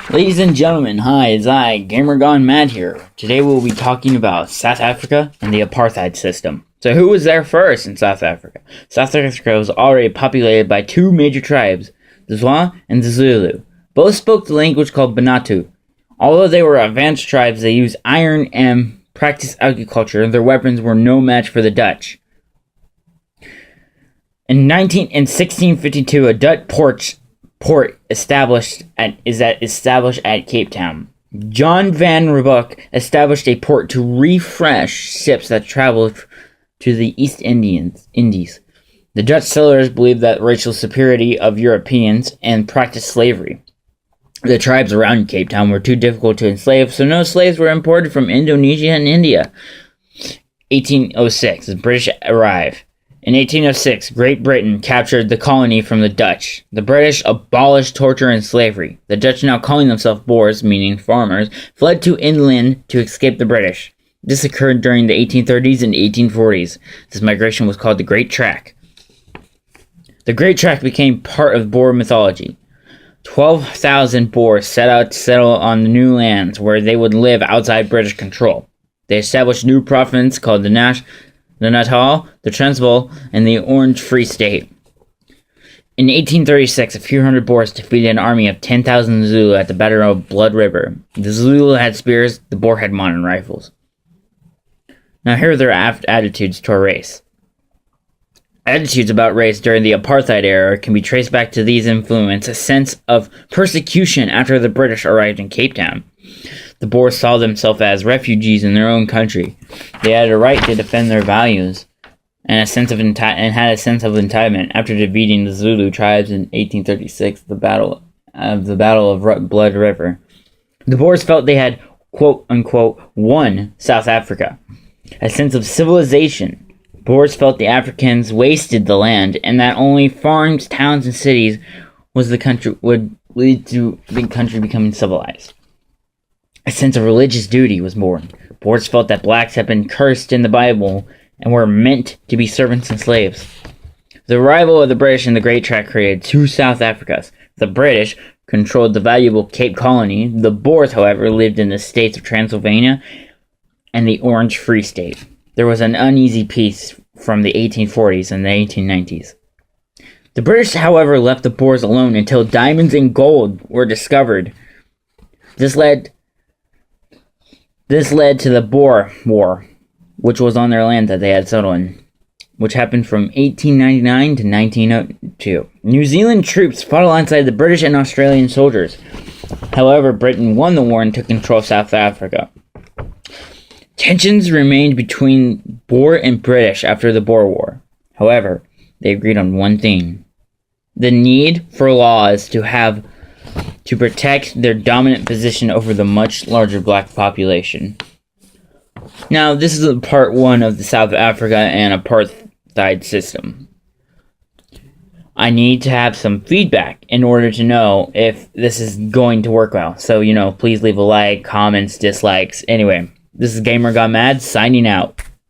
Ladies and gentlemen, hi, it's I, Gamer Gone Mad here. Today we'll be talking about South Africa and the Apartheid system. So who was there first in South Africa? South Africa was already populated by two major tribes, the Zwa and the Zulu. Both spoke the language called Bantu. Although they were advanced tribes, they used iron and practiced agriculture, and their weapons were no match for the Dutch. In 1652, a Dutch port established at Cape Town. John van Riebeeck established a port to refresh ships that traveled to the East Indies. The Dutch settlers believed that racial superiority of Europeans and practiced slavery. The tribes around Cape Town were too difficult to enslave, so no slaves were imported from Indonesia and India. 1806, the British arrived. In 1806, Great Britain captured the colony from the Dutch. The British abolished torture and slavery. The Dutch, now calling themselves Boers, meaning farmers, fled to inland to escape the British. This occurred during the 1830s and 1840s. This migration was called the Great Trek. The Great Trek became part of Boer mythology. 12,000 Boers set out to settle on the new lands where they would live outside British control. They established new provinces called the Natal, the Transvaal, and the Orange Free State. In 1836, a few hundred Boers defeated an army of 10,000 Zulu at the Battle of Blood River. The Zulu had spears, the Boer had modern rifles. Now here are their attitudes toward race. Attitudes about race during the Apartheid era can be traced back to these influences: a sense of persecution after the British arrived in Cape Town. The Boers saw themselves as refugees in their own country. They had a right to defend their values and had a sense of entitlement after defeating the Zulu tribes in 1836, the Battle of Blood River. The Boers felt they had, quote unquote, won South Africa. A sense of civilization. Boers felt the Africans wasted the land, and that only farms, towns, and cities would lead to the country becoming civilized. A sense of religious duty was born. Boers felt that blacks had been cursed in the Bible and were meant to be servants and slaves. The arrival of the British in the Great Trek created two South Africas. The British controlled the valuable Cape Colony. The Boers, however, lived in the states of Transylvania and the Orange Free State. There was an uneasy peace from the 1840s and the 1890s. The British, however, left the Boers alone until diamonds and gold were discovered. This led to the Boer War, which was on their land that they had settled in, which happened from 1899 to 1902. New Zealand troops fought alongside the British and Australian soldiers. However, Britain won the war and took control of South Africa. Tensions remained between Boer and British after the Boer War. However, they agreed on one thing: the need for laws to protect their dominant position over the much larger black population. Now, this is part one of the South Africa and Apartheid system. I need to have some feedback in order to know if this is going to work well. So, please leave a like, comments, dislikes. Anyway, this is Gamer Gone Mad, signing out.